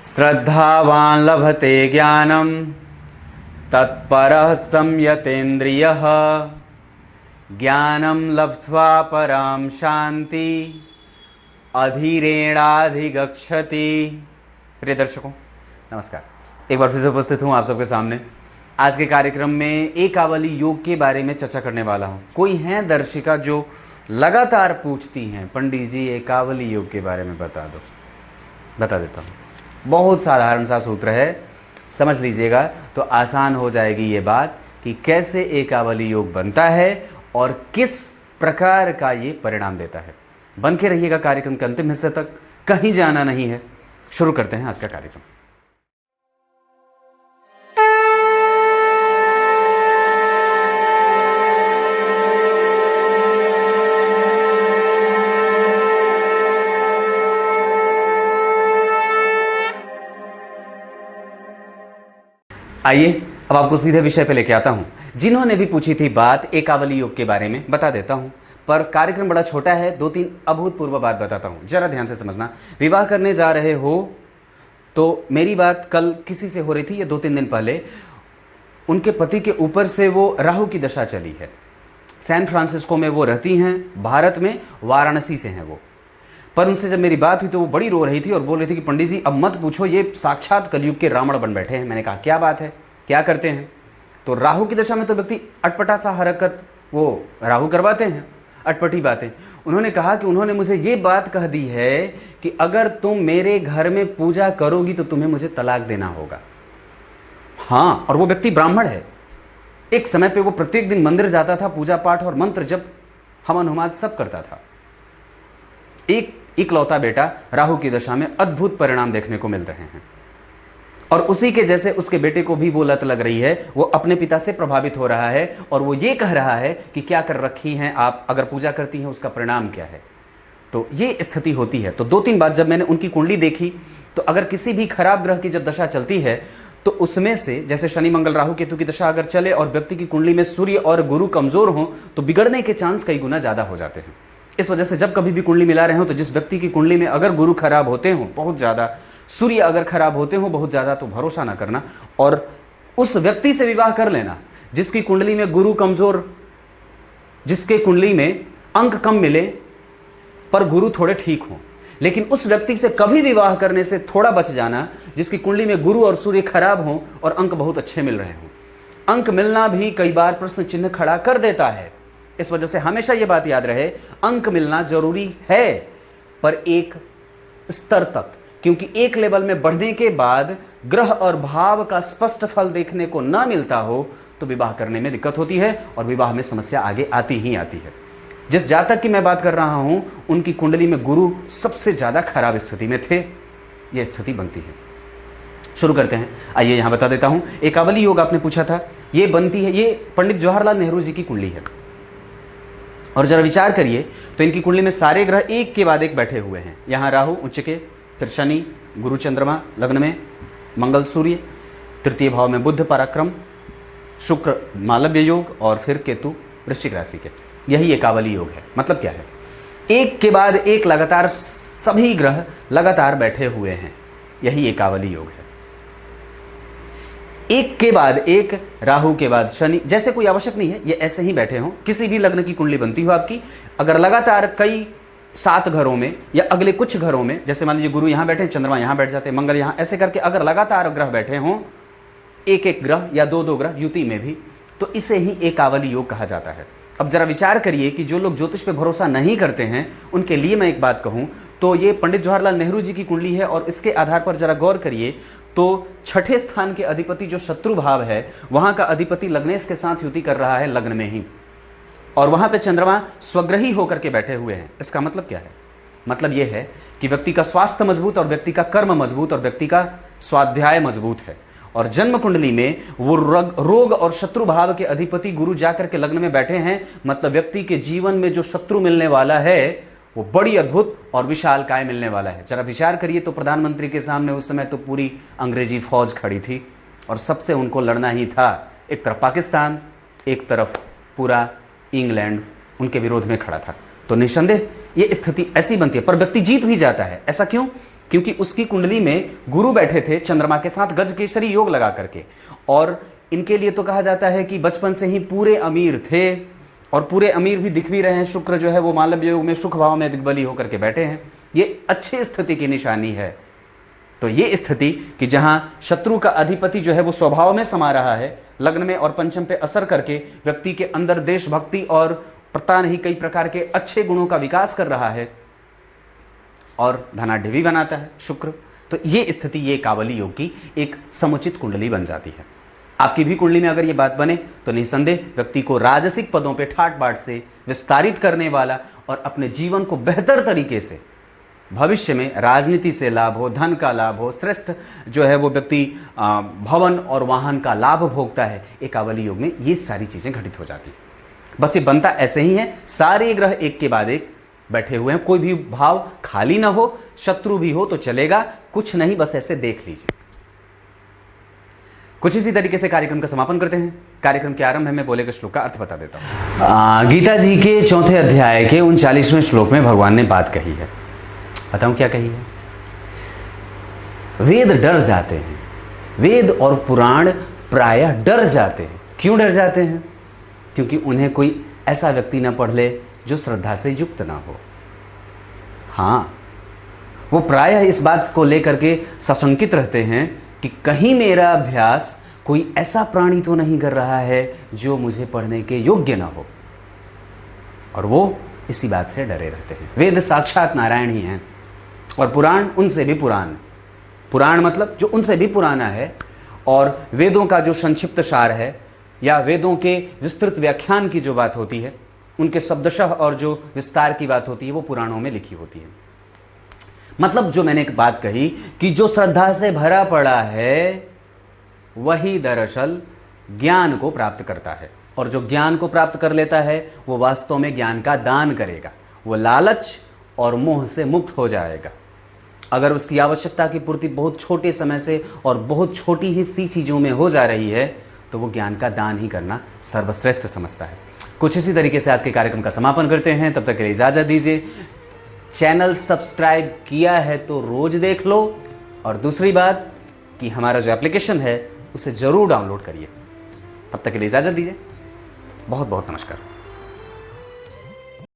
श्रद्धावान् लभते ज्ञानं तत्परः संयतेन्द्रियः ज्ञानं लब्ध्वा परां शांति अधीरेणाधिगच्छति। प्रिय दर्शकों नमस्कार, एक बार फिर से उपस्थित हूँ आप सबके सामने। आज के कार्यक्रम में एकावली योग के बारे में चर्चा करने वाला हूँ। कोई हैं दर्शिका जो लगातार पूछती हैं, पंडित जी एकावली योग के बारे में बता दो। बता देता हूँ, बहुत साधारण सा सूत्र है, समझ लीजिएगा तो आसान हो जाएगी ये बात कि कैसे एकावली योग बनता है और किस प्रकार का ये परिणाम देता है। बन के रहिएगा कार्यक्रम के अंतिम हिस्से तक, कहीं जाना नहीं है। शुरू करते हैं आज का कार्यक्रम। आइए अब आपको सीधे विषय पे लेके आता हूं। जिन्होंने भी पूछी थी बात एकावली योग के बारे में, बता देता हूं, पर कार्यक्रम बड़ा छोटा है। 2-3 अभूतपूर्व बात बताता हूं, जरा ध्यान से समझना। विवाह करने जा रहे हो तो मेरी बात कल किसी से हो रही थी, ये 2-3 दिन पहले। उनके पति के ऊपर से वो राहु की दशा चली है। सैन फ्रांसिस्को में वो रहती हैं, भारत में वाराणसी से हैं वो। पर उनसे जब मेरी बात हुई तो वो बड़ी रो रही थी और बोल रही थी कि पंडित जी अब मत पूछो, ये साक्षात कलयुग के रावण बन बैठे हैं। मैंने कहा क्या बात है, क्या करते हैं? तो राहु की दशा में तो व्यक्ति अटपटा सा हरकत वो राहु करवाते हैं, अटपटी बातें। उन्होंने कहा कि उन्होंने मुझे ये बात कह दी है कि अगर तुम मेरे घर में पूजा करोगी तो तुम्हें मुझे तलाक देना होगा। हाँ, और वो व्यक्ति ब्राह्मण है। एक समय पे वो प्रत्येक दिन मंदिर जाता था, पूजा पाठ और मंत्र जप हवन हुमाद सब करता था। एक इकलौता बेटा राहु की दशा में अद्भुत परिणाम देखने को मिल रहे हैं और उसी के जैसे उसके बेटे को भी वो लत लग रही है। वो अपने पिता से प्रभावित हो रहा है और वो ये कह रहा है कि क्या कर रखी हैं आप, अगर पूजा करती हैं उसका परिणाम क्या है। तो ये स्थिति होती है। तो 2-3 बार जब मैंने उनकी कुंडली देखी तो अगर किसी भी खराब ग्रह की जब दशा चलती है तो उसमें से जैसे शनि मंगल राहु केतु की दशा अगर चले और व्यक्ति की कुंडली में सूर्य और गुरु कमजोर हो तो बिगड़ने के चांस कई गुना ज्यादा हो जाते हैं। इस वजह से जब कभी भी कुंडली मिला रहे हो तो जिस व्यक्ति की कुंडली में अगर गुरु खराब होते हो बहुत ज्यादा, सूर्य अगर खराब होते हो बहुत ज्यादा, तो भरोसा ना करना और उस व्यक्ति से विवाह कर लेना जिसकी कुंडली में गुरु कमजोर, जिसके कुंडली में अंक कम मिले पर गुरु थोड़े ठीक हो। लेकिन उस व्यक्ति से कभी विवाह करने से थोड़ा बच जाना जिसकी कुंडली में गुरु और सूर्य खराब हो और अंक बहुत अच्छे मिल रहे हो। अंक मिलना भी कई बार प्रश्न चिन्ह खड़ा कर देता है। इस वजह से हमेशा यह बात याद रहे, अंक मिलना जरूरी है पर एक स्तर तक, क्योंकि एक लेवल में बढ़ने के बाद ग्रह और भाव का स्पष्ट फल देखने को ना मिलता हो तो विवाह करने में दिक्कत होती है और विवाह में समस्या आगे आती ही आती है। जिस जातक की मैं बात कर रहा हूं उनकी कुंडली में गुरु सबसे ज्यादा खराब स्थिति में थे, यह स्थिति बनती है। शुरू करते हैं। आइए यहां बता देता हूं। एकावली योग आपने पूछा था, यह बनती है, ये पंडित जवाहरलाल नेहरू जी की कुंडली है और जरा विचार करिए तो इनकी कुंडली में सारे ग्रह एक के बाद एक बैठे हुए हैं। यहाँ राहु उच्च के, फिर शनि, गुरु चंद्रमा लग्न में, मंगल सूर्य, तृतीय भाव में बुध पराक्रम, शुक्र मालव्य योग और फिर केतु वृश्चिक राशि के। यही एकावली योग है। मतलब क्या है, एक के बाद एक लगातार सभी ग्रह लगातार बैठे हुए हैं, यही एकावली योग है। एक के बाद एक, राहु के बाद शनि, जैसे कोई आवश्यक नहीं है ये ऐसे ही बैठे हों। किसी भी लग्न की कुंडली बनती हो आपकी, अगर लगातार कई 7 घरों में या अगले कुछ घरों में, जैसे मान लीजिए गुरु यहां बैठे, चंद्रमा यहां बैठ जाते, मंगल यहां, ऐसे करके अगर लगातार ग्रह बैठे हों, एक ग्रह या 2 ग्रह युति में भी, तो इसे ही एकावली योग कहा जाता है। अब जरा विचार करिए कि जो लोग ज्योतिष पे भरोसा नहीं करते हैं उनके लिए मैं एक बात कहूं तो ये पंडित जवाहरलाल नेहरू जी की कुंडली है और इसके आधार पर जरा गौर करिए तो 6ठे स्थान के अधिपति जो शत्रु भाव है वहां का अधिपति लग्नेश के साथ युति कर रहा है लग्न में ही, और वहां पे चंद्रमा स्वग्रही होकर के बैठे हुए हैं। इसका मतलब क्या है? मतलब यह है कि व्यक्ति का स्वास्थ्य मजबूत और व्यक्ति का कर्म मजबूत और व्यक्ति का स्वाध्याय मजबूत है। और जन्म कुंडली में वो रोग और शत्रु भाव के अधिपति गुरु जाकर के लग्न में बैठे हैं, मतलब व्यक्ति के जीवन में जो शत्रु मिलने वाला है वो बड़ी अद्भुत और विशाल काय मिलने वाला है। जरा विचार करिए तो प्रधानमंत्री के सामने उस समय तो पूरी अंग्रेजी फौज खड़ी थी और सबसे उनको लड़ना ही था। एक तरफ पाकिस्तान, एक तरफ पूरा इंग्लैंड उनके विरोध में खड़ा था। तो निस्संदेह ये स्थिति ऐसी बनती है, पर व्यक्ति जीत भी जाता है। ऐसा क्यों? क्योंकि उसकी कुंडली में गुरु बैठे थे चंद्रमा के साथ गज केसरी योग लगा करके। और इनके लिए तो कहा जाता है कि बचपन से ही पूरे अमीर थे और पूरे अमीर भी दिख भी रहे हैं। शुक्र जो है वो मालव्य योग में सुख भाव में दिग्बली होकर के बैठे हैं। ये अच्छी स्थिति की निशानी है। तो ये स्थिति कि जहां शत्रु का अधिपति जो है वो स्वभाव में समा रहा है, लग्न में और पंचम पे असर करके व्यक्ति के अंदर देशभक्ति और पता नहीं कई प्रकार के अच्छे गुणों का विकास कर रहा है और धनाढ्य भी बनाता है शुक्र, तो ये स्थिति ये कावली योग की एक समुचित कुंडली बन जाती है। आपकी भी कुंडली में अगर ये बात बने तो निसंदेह व्यक्ति को राजसिक पदों पे ठाट बाट से विस्तारित करने वाला और अपने जीवन को बेहतर तरीके से भविष्य में राजनीति से लाभ हो, धन का लाभ हो, श्रेष्ठ जो है वो व्यक्ति भवन और वाहन का लाभ भोगता है। एक कावली योग में ये सारी चीज़ें घटित हो जाती हैं। बस ये बनता ऐसे ही है, सारे ग्रह एक के बाद एक बैठे हुए हैं, कोई भी भाव खाली ना हो, शत्रु भी हो तो चलेगा, कुछ नहीं, बस ऐसे देख लीजिए। कुछ इसी तरीके से कार्यक्रम का समापन करते हैं। कार्यक्रम के आरंभ में मैं बोले गए श्लोक का अर्थ बता देता हूँ। गीता जी के 4थे अध्याय के 39वें श्लोक में भगवान ने बात कही है। बताऊं क्या कही है? वेद डर जाते हैं, वेद और पुराण प्रायः डर जाते हैं। क्यों डर जाते हैं? क्योंकि उन्हें कोई ऐसा व्यक्ति ना पढ़ ले जो श्रद्धा से युक्त ना हो। हाँ, वो प्रायः इस बात को लेकर के सशंकित रहते हैं कि कहीं मेरा अभ्यास कोई ऐसा प्राणी तो नहीं कर रहा है जो मुझे पढ़ने के योग्य ना हो, और वो इसी बात से डरे रहते हैं। वेद साक्षात नारायण ही हैं और पुराण उनसे भी पुराण मतलब जो उनसे भी पुराना है, और वेदों का जो संक्षिप्त सार है या वेदों के विस्तृत व्याख्यान की जो बात होती है, उनके शब्दशः और जो विस्तार की बात होती है वो पुराणों में लिखी होती है। मतलब जो मैंने एक बात कही कि जो श्रद्धा से भरा पड़ा है वही दरअसल ज्ञान को प्राप्त करता है, और जो ज्ञान को प्राप्त कर लेता है वो वास्तव में ज्ञान का दान करेगा। वो लालच और मोह से मुक्त हो जाएगा। अगर उसकी आवश्यकता की पूर्ति बहुत छोटे समय से और बहुत छोटी ही सी चीज़ों में हो जा रही है तो वो ज्ञान का दान ही करना सर्वश्रेष्ठ समझता है। कुछ इसी तरीके से आज के कार्यक्रम का समापन करते हैं। तब तक के लिए इजाज़त दीजिए। चैनल सब्सक्राइब किया है तो रोज़ देख लो, और दूसरी बात कि हमारा जो एप्लीकेशन है उसे ज़रूर डाउनलोड करिए। तब तक के लिए इजाज़त दीजिए। बहुत बहुत नमस्कार।